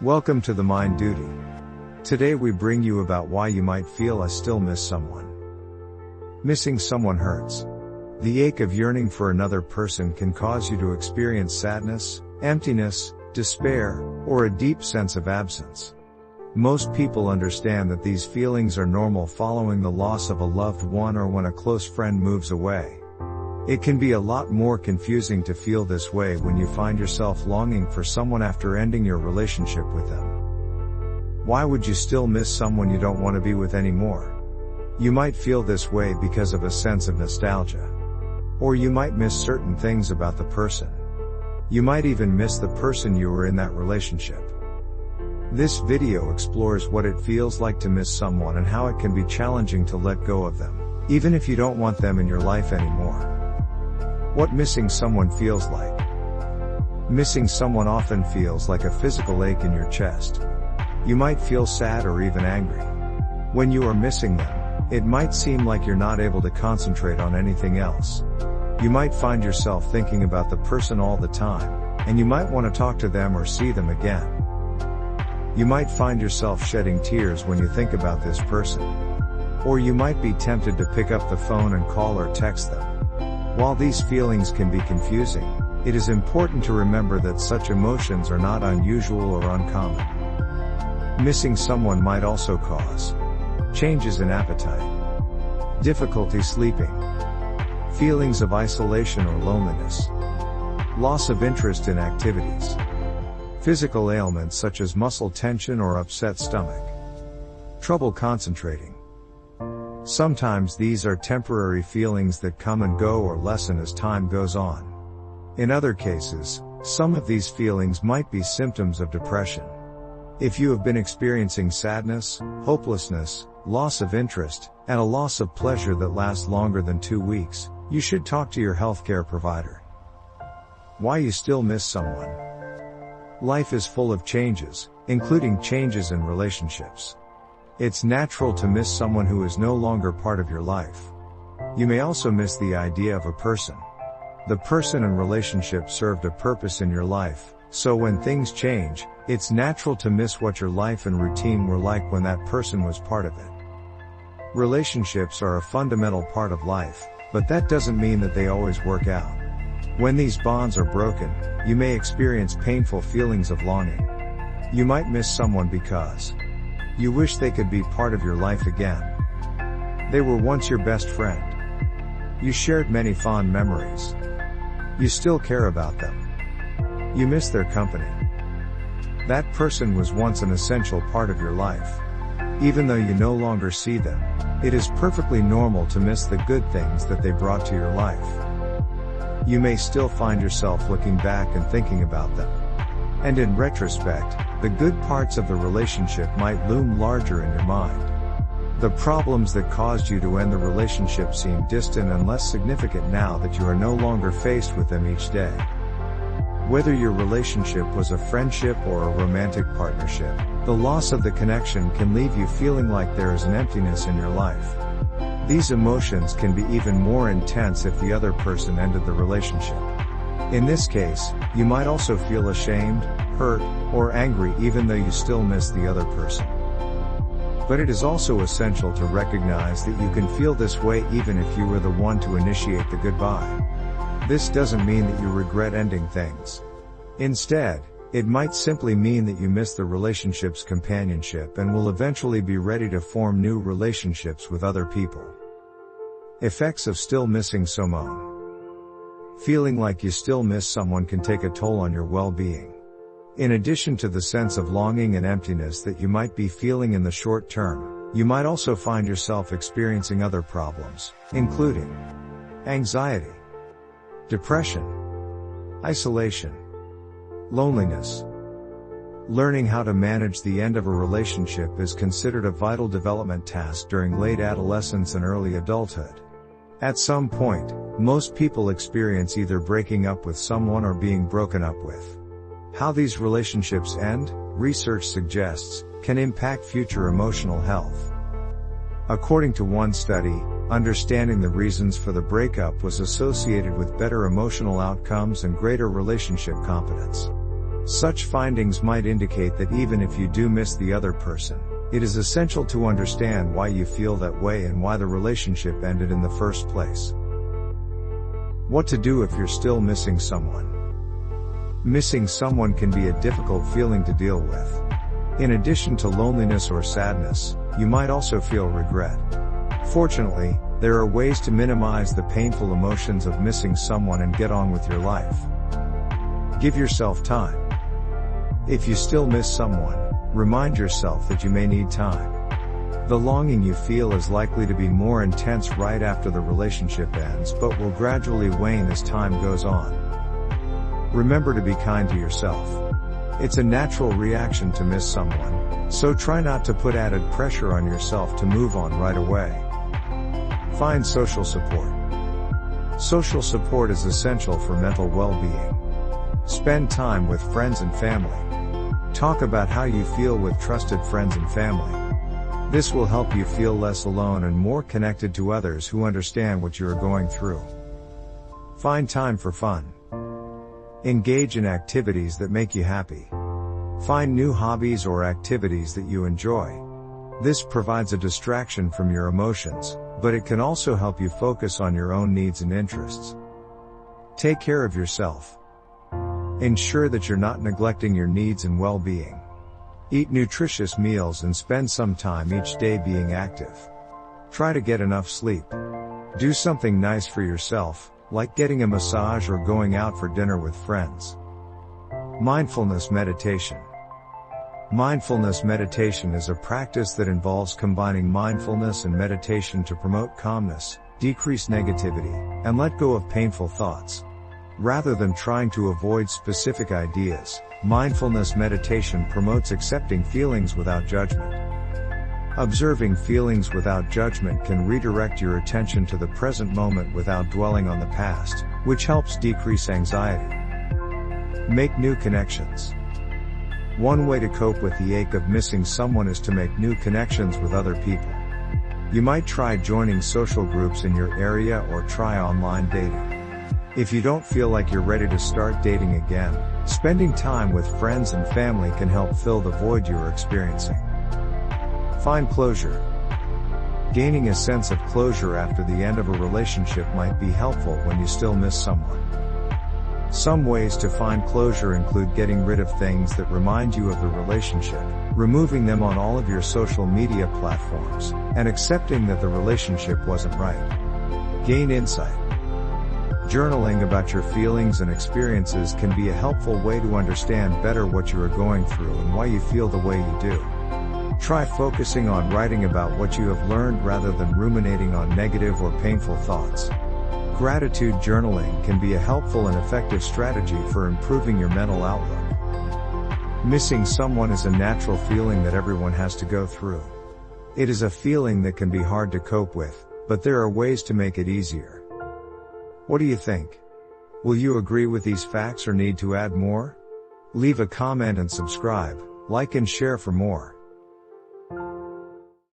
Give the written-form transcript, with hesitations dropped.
Welcome to the Mind Duty. Today we bring you about why you might feel I still miss someone. Missing someone hurts. The ache of yearning for another person can cause you to experience sadness, emptiness, despair, or a deep sense of absence. Most people understand that these feelings are normal following the loss of a loved one or when a close friend moves away. It can be a lot more confusing to feel this way when you find yourself longing for someone after ending your relationship with them. Why would you still miss someone you don't want to be with anymore? You might feel this way because of a sense of nostalgia. Or you might miss certain things about the person. You might even miss the person you were in that relationship. This video explores what it feels like to miss someone and how it can be challenging to let go of them, even if you don't want them in your life anymore. What missing someone feels like. Missing someone often feels like a physical ache in your chest. You might feel sad or even angry. When you are missing them, it might seem like you're not able to concentrate on anything else. You might find yourself thinking about the person all the time, and you might want to talk to them or see them again. You might find yourself shedding tears when you think about this person. Or you might be tempted to pick up the phone and call or text them. While these feelings can be confusing, it is important to remember that such emotions are not unusual or uncommon. Missing someone might also cause changes in appetite, difficulty sleeping, feelings of isolation or loneliness, loss of interest in activities, physical ailments such as muscle tension or upset stomach, trouble concentrating. Sometimes these are temporary feelings that come and go or lessen as time goes on. In other cases, some of these feelings might be symptoms of depression. If you have been experiencing sadness, hopelessness, loss of interest, and a loss of pleasure that lasts longer than 2 weeks, you should talk to your healthcare provider. Why you still miss someone. Life is full of changes, including changes in relationships. It's natural to miss someone who is no longer part of your life. You may also miss the idea of a person. The person and relationship served a purpose in your life, so when things change, it's natural to miss what your life and routine were like when that person was part of it. Relationships are a fundamental part of life, but that doesn't mean that they always work out. When these bonds are broken, you may experience painful feelings of longing. You might miss someone because you wish they could be part of your life again. They were once your best friend. You shared many fond memories. You still care about them. You miss their company. That person was once an essential part of your life. Even though you no longer see them, it is perfectly normal to miss the good things that they brought to your life. You may still find yourself looking back and thinking about them. And in retrospect, the good parts of the relationship might loom larger in your mind. The problems that caused you to end the relationship seem distant and less significant now that you are no longer faced with them each day. Whether your relationship was a friendship or a romantic partnership, the loss of the connection can leave you feeling like there is an emptiness in your life. These emotions can be even more intense if the other person ended the relationship. In this case, you might also feel ashamed, hurt, or angry even though you still miss the other person. But it is also essential to recognize that you can feel this way even if you were the one to initiate the goodbye. This doesn't mean that you regret ending things. Instead, it might simply mean that you miss the relationship's companionship and will eventually be ready to form new relationships with other people. Effects of still missing someone. Feeling like you still miss someone can take a toll on your well-being. In addition to the sense of longing and emptiness that you might be feeling in the short term, you might also find yourself experiencing other problems, including anxiety, depression, isolation, loneliness. Learning how to manage the end of a relationship is considered a vital development task during late adolescence and early adulthood. At some point, most people experience either breaking up with someone or being broken up with. How these relationships end, research suggests, can impact future emotional health. According to one study, understanding the reasons for the breakup was associated with better emotional outcomes and greater relationship competence. Such findings might indicate that even if you do miss the other person, it is essential to understand why you feel that way and why the relationship ended in the first place. What to do if you're still missing someone? Missing someone can be a difficult feeling to deal with. In addition to loneliness or sadness, you might also feel regret. Fortunately, there are ways to minimize the painful emotions of missing someone and get on with your life. Give yourself time. If you still miss someone, remind yourself that you may need time. The longing you feel is likely to be more intense right after the relationship ends, but will gradually wane as time goes on. Remember to be kind to yourself. It's a natural reaction to miss someone, so try not to put added pressure on yourself to move on right away. Find social support. Social support is essential for mental well-being. Spend time with friends and family. Talk about how you feel with trusted friends and family. This will help you feel less alone and more connected to others who understand what you are going through. Find time for fun. Engage in activities that make you happy. Find new hobbies or activities that you enjoy. This provides a distraction from your emotions, but it can also help you focus on your own needs and interests. Take care of yourself. Ensure that you're not neglecting your needs and well-being. Eat nutritious meals and spend some time each day being active. Try to get enough sleep. Do something nice for yourself, like getting a massage or going out for dinner with friends. Mindfulness meditation. Mindfulness meditation is a practice that involves combining mindfulness and meditation to promote calmness, decrease negativity, and let go of painful thoughts. Rather than trying to avoid specific ideas, mindfulness meditation promotes accepting feelings without judgment. Observing feelings without judgment can redirect your attention to the present moment without dwelling on the past, which helps decrease anxiety. Make new connections. One way to cope with the ache of missing someone is to make new connections with other people. You might try joining social groups in your area or try online dating. If you don't feel like you're ready to start dating again, spending time with friends and family can help fill the void you're experiencing. Find closure. Gaining a sense of closure after the end of a relationship might be helpful when you still miss someone. Some ways to find closure include getting rid of things that remind you of the relationship, removing them on all of your social media platforms, and accepting that the relationship wasn't right. Gain insight. Journaling about your feelings and experiences can be a helpful way to understand better what you are going through and why you feel the way you do. Try focusing on writing about what you have learned rather than ruminating on negative or painful thoughts. Gratitude journaling can be a helpful and effective strategy for improving your mental outlook. Missing someone is a natural feeling that everyone has to go through. It is a feeling that can be hard to cope with, but there are ways to make it easier. What do you think? Will you agree with these facts or need to add more? Leave a comment and subscribe, like and share for more.